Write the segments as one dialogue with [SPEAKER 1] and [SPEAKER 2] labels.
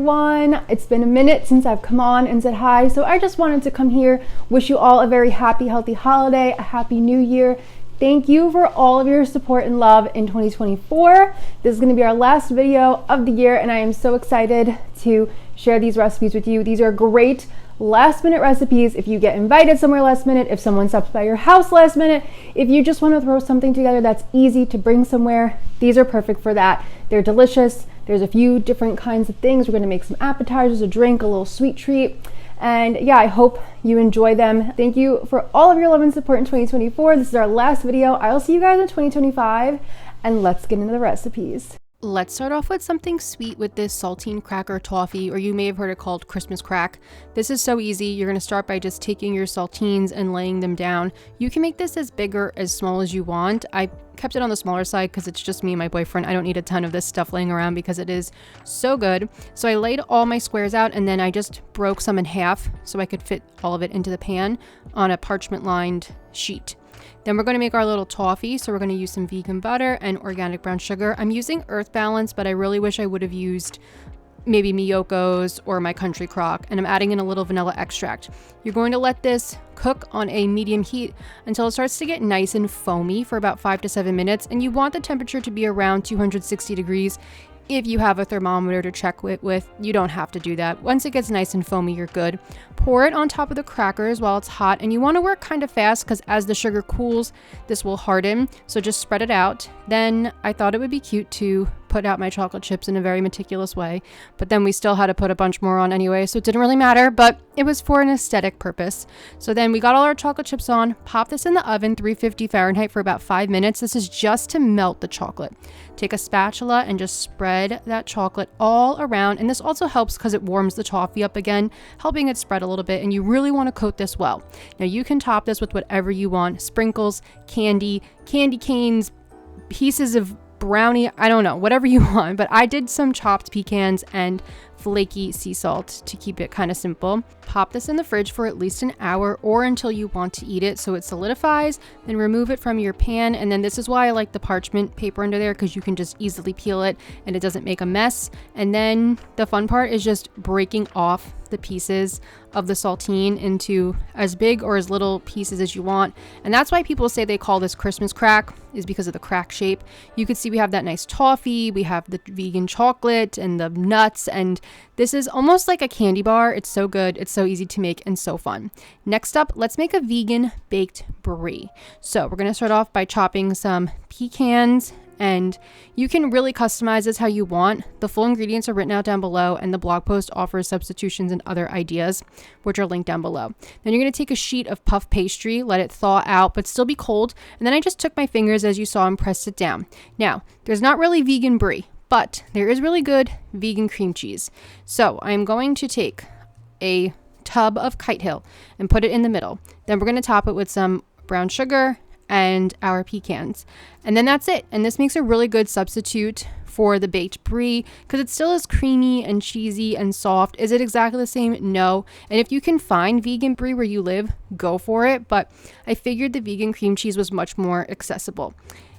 [SPEAKER 1] everyone. It's been a minute since I've come on and said hi, so I just wanted to come here, wish you all a very happy, healthy holiday, a happy new year. Thank you for all of your support and love in 2024. This is going to be our last video of the year, and I am so excited to share these recipes with you. These are great last minute recipes if you get invited somewhere last minute, if someone stops by your house last minute, if you just want to throw something together that's easy to bring somewhere. These are perfect for that. They're delicious. There's a few different kinds of things. We're going to make some appetizers, a drink, a little sweet treat. And yeah, I hope you enjoy them. Thank you for all of your love and support in 2024. This is our last video. I'll see you guys in 2025, and let's get into the recipes.
[SPEAKER 2] Let's start off with something sweet with this saltine cracker toffee, or you may have heard it called Christmas crack. This is so easy. You're going to start by just taking your saltines and laying them down. You can make this as big or as small as you want. I kept it on the smaller side because it's just me and my boyfriend. I don't need a ton of this stuff laying around because it is so good. So I laid all my squares out, and then I just broke some in half so I could fit all of it into the pan on a parchment lined sheet. Then we're going to make our little toffee. So we're going to use some vegan butter and organic brown sugar. I'm using Earth Balance, but I really wish I would have used maybe Miyoko's or my Country Crock. And I'm adding in a little vanilla extract. You're going to let this cook on a medium heat until it starts to get nice and foamy for about 5 to 7 minutes. And you want the temperature to be around 260 degrees. If you have a thermometer to check it with, you don't have to do that. Once it gets nice and foamy, you're good. Pour it on top of the crackers while it's hot, and you want to work kind of fast because as the sugar cools, this will harden. So just spread it out. Then I thought it would be cute to put out my chocolate chips in a very meticulous way, but then we still had to put a bunch more on anyway, so it didn't really matter, but it was for an aesthetic purpose. So then we got all our chocolate chips on, pop this in the oven, 350 Fahrenheit for about 5 minutes. This is just to melt the chocolate. Take a spatula and just spread that chocolate all around, and this also helps because it warms the toffee up again, helping it spread a little bit, and you really want to coat this well. Now you can top this with whatever you want, sprinkles, candy canes, pieces of brownie, I don't know, whatever you want, but I did some chopped pecans and flaky sea salt to keep it kind of simple. Pop this in the fridge for at least an hour or until you want to eat it so it solidifies. Then remove it from your pan, and then this is why I like the parchment paper under there, because you can just easily peel it and it doesn't make a mess. And then the fun part is just breaking off the pieces of the saltine into as big or as little pieces as you want. And that's why people say they call this Christmas crack, is because of the crack shape. You can see we have that nice toffee, we have the vegan chocolate and the nuts, and this is almost like a candy bar. It's so good, it's so easy to make and so fun. Next up, let's make a vegan baked brie. So we're going to start off by chopping some pecans, and you can really customize this how you want. The full ingredients are written out down below, and the blog post offers substitutions and other ideas, which are linked down below. Then you're going to take a sheet of puff pastry, let it thaw out, but still be cold. And then I just took my fingers, as you saw, and pressed it down. Now, there's not really vegan brie, but there is really good vegan cream cheese. So I'm going to take a tub of Kite Hill and put it in the middle. Then we're going to top it with some brown sugar and our pecans, and then that's it. And this makes a really good substitute for the baked brie because it still is creamy and cheesy and soft. Is it exactly the same? No. And if you can find vegan brie where you live, go for it, but I figured the vegan cream cheese was much more accessible,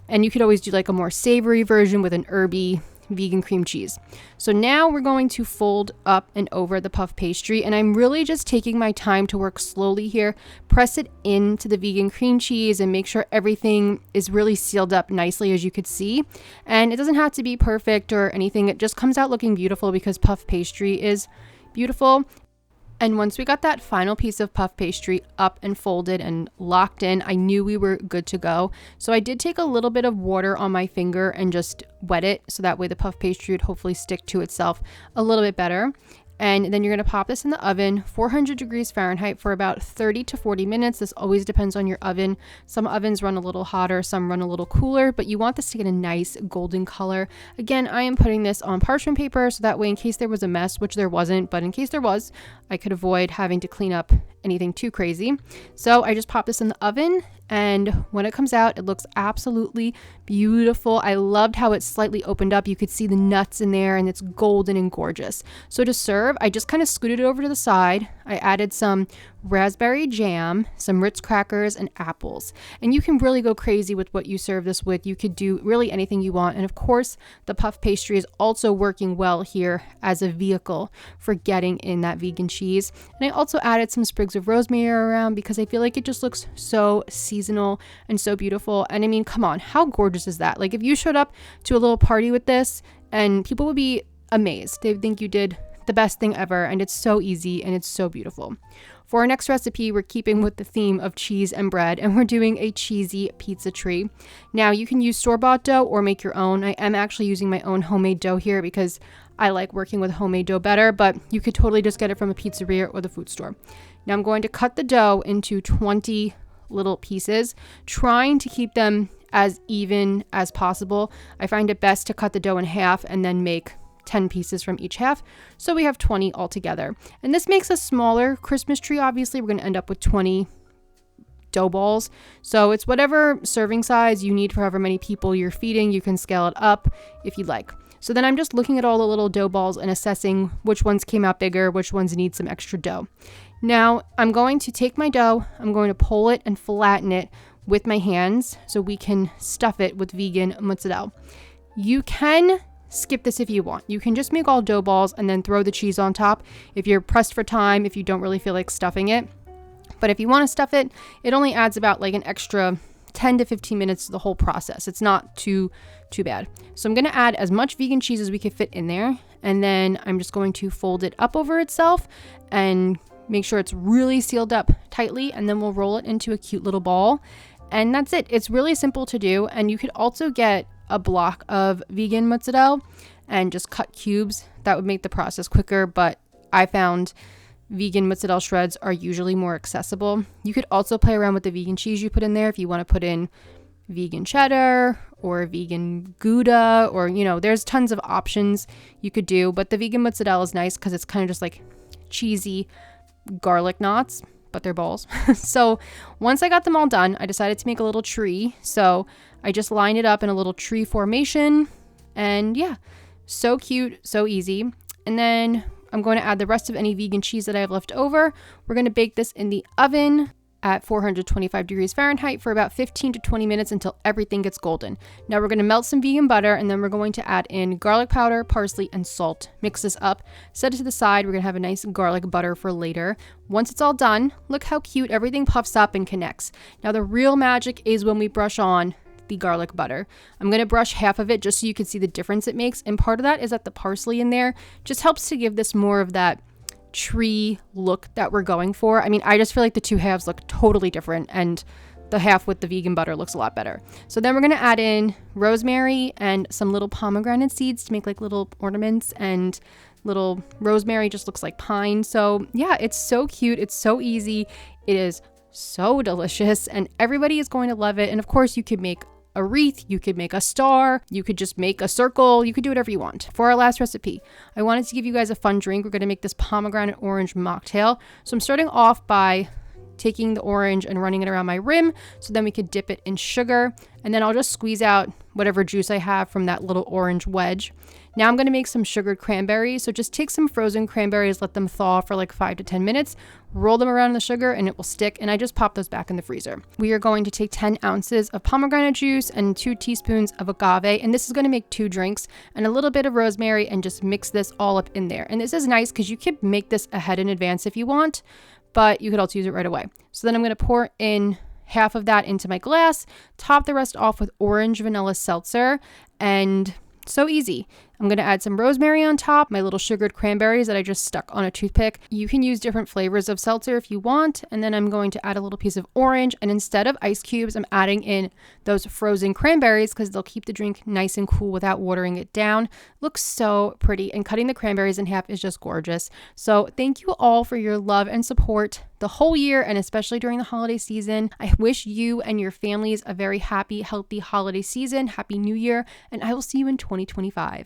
[SPEAKER 2] and you could always do like a more savory version with an herby vegan cream cheese. So now we're going to fold up and over the puff pastry, and I'm really just taking my time to work slowly here. Press it into the vegan cream cheese and make sure everything is really sealed up nicely, as you could see. And it doesn't have to be perfect or anything. It just comes out looking beautiful because puff pastry is beautiful. And once we got that final piece of puff pastry up and folded and locked in, I knew we were good to go. So I did take a little bit of water on my finger and just wet it, so that way the puff pastry would hopefully stick to itself a little bit better. And then you're going to pop this in the oven, 400 degrees Fahrenheit for about 30 to 40 minutes. This always depends on your oven. Some ovens run a little hotter, some run a little cooler, but you want this to get a nice golden color. Again, I am putting this on parchment paper, so that way in case there was a mess, which there wasn't, but in case there was, I could avoid having to clean up anything too crazy. So I just pop this in the oven, and when it comes out, it looks absolutely beautiful. I loved how it slightly opened up. You could see the nuts in there, and it's golden and gorgeous. So to serve, I just kind of scooted it over to the side. I added some raspberry jam, some Ritz crackers, and apples. And you can really go crazy with what you serve this with. You could do really anything you want. And of course, the puff pastry is also working well here as a vehicle for getting in that vegan cheese. And I also added some sprigs of rosemary around because I feel like it just looks so seasonal and so beautiful. And I mean, come on, how gorgeous is that? Like if you showed up to a little party with this, and people would be amazed. They would think you did the best thing ever, and it's so easy and it's so beautiful. For our next recipe, we're keeping with the theme of cheese and bread, and we're doing a cheesy pizza tree. Now, you can use store-bought dough or make your own. I am actually using my own homemade dough here because I like working with homemade dough better, but you could totally just get it from a pizzeria or the food store. Now, I'm going to cut the dough into 20 little pieces, trying to keep them as even as possible. I find it best to cut the dough in half and then make 10 pieces from each half, so we have 20 altogether. And this makes a smaller Christmas tree. Obviously, we're going to end up with 20 dough balls, so it's whatever serving size you need for however many people you're feeding. You can scale it up if you'd like. So then I'm just looking at all the little dough balls and assessing which ones came out bigger, which ones need some extra dough. Now I'm going to take my dough, I'm going to pull it and flatten it with my hands so we can stuff it with vegan mozzarella. You can skip this if you want. You can just make all dough balls and then throw the cheese on top if you're pressed for time, if you don't really feel like stuffing it. But if you want to stuff it, it only adds about like an extra 10 to 15 minutes to the whole process. It's not too bad. So I'm going to add as much vegan cheese as we can fit in there, and then I'm just going to fold it up over itself and make sure it's really sealed up tightly, and then we'll roll it into a cute little ball. And that's it. It's really simple to do, and you could also get a block of vegan mozzarella and just cut cubes. That would make the process quicker, but I found vegan mozzarella shreds are usually more accessible. You could also play around with the vegan cheese you put in there if you want to put in vegan cheddar or vegan Gouda, or there's tons of options you could do, but the vegan mozzarella is nice because it's kind of just like cheesy garlic knots, but they're balls. So once I got them all done, I decided to make a little tree. So I just lined it up in a little tree formation, and yeah, so cute, so easy. And then I'm going to add the rest of any vegan cheese that I have left over. We're going to bake this in the oven at 425 degrees Fahrenheit for about 15 to 20 minutes until everything gets golden. Now we're going to melt some vegan butter, and then we're going to add in garlic powder, parsley, and salt. Mix this up, set it to the side. We're going to have a nice garlic butter for later. Once it's all done, look how cute everything puffs up and connects. Now the real magic is when we brush on the garlic butter. I'm going to brush half of it just so you can see the difference it makes, and part of that is that the parsley in there just helps to give this more of that tree look that we're going for. I mean, I just feel like the two halves look totally different, and the half with the vegan butter looks a lot better. So then we're going to add in rosemary and some little pomegranate seeds to make like little ornaments, and little rosemary just looks like pine. So yeah, it's so cute. It's so easy. It is so delicious, and everybody is going to love it. And of course, you could make a wreath, you could make a star, you could just make a circle, you could do whatever you want. For our last recipe, I wanted to give you guys a fun drink. We're going to make this pomegranate orange mocktail. So I'm starting off by taking the orange and running it around my rim, so then we could dip it in sugar, and then I'll just squeeze out whatever juice I have from that little orange wedge. Now I'm going to make some sugared cranberries. So just take some frozen cranberries, let them thaw for like 5 to 10 minutes, roll them around in the sugar, and it will stick. And I just pop those back in the freezer. We are going to take 10 ounces of pomegranate juice and 2 teaspoons of agave. And this is going to make 2 drinks and a little bit of rosemary, and just mix this all up in there. And this is nice because you could make this ahead in advance if you want, but you could also use it right away. So then I'm going to pour in half of that into my glass, top the rest off with orange vanilla seltzer, and so easy. I'm going to add some rosemary on top, my little sugared cranberries that I just stuck on a toothpick. You can use different flavors of seltzer if you want. And then I'm going to add a little piece of orange. And instead of ice cubes, I'm adding in those frozen cranberries because they'll keep the drink nice and cool without watering it down. Looks so pretty. And cutting the cranberries in half is just gorgeous. So thank you all for your love and support the whole year, and especially during the holiday season. I wish you and your families a very happy, healthy holiday season. Happy New Year. And I will see you in 2025.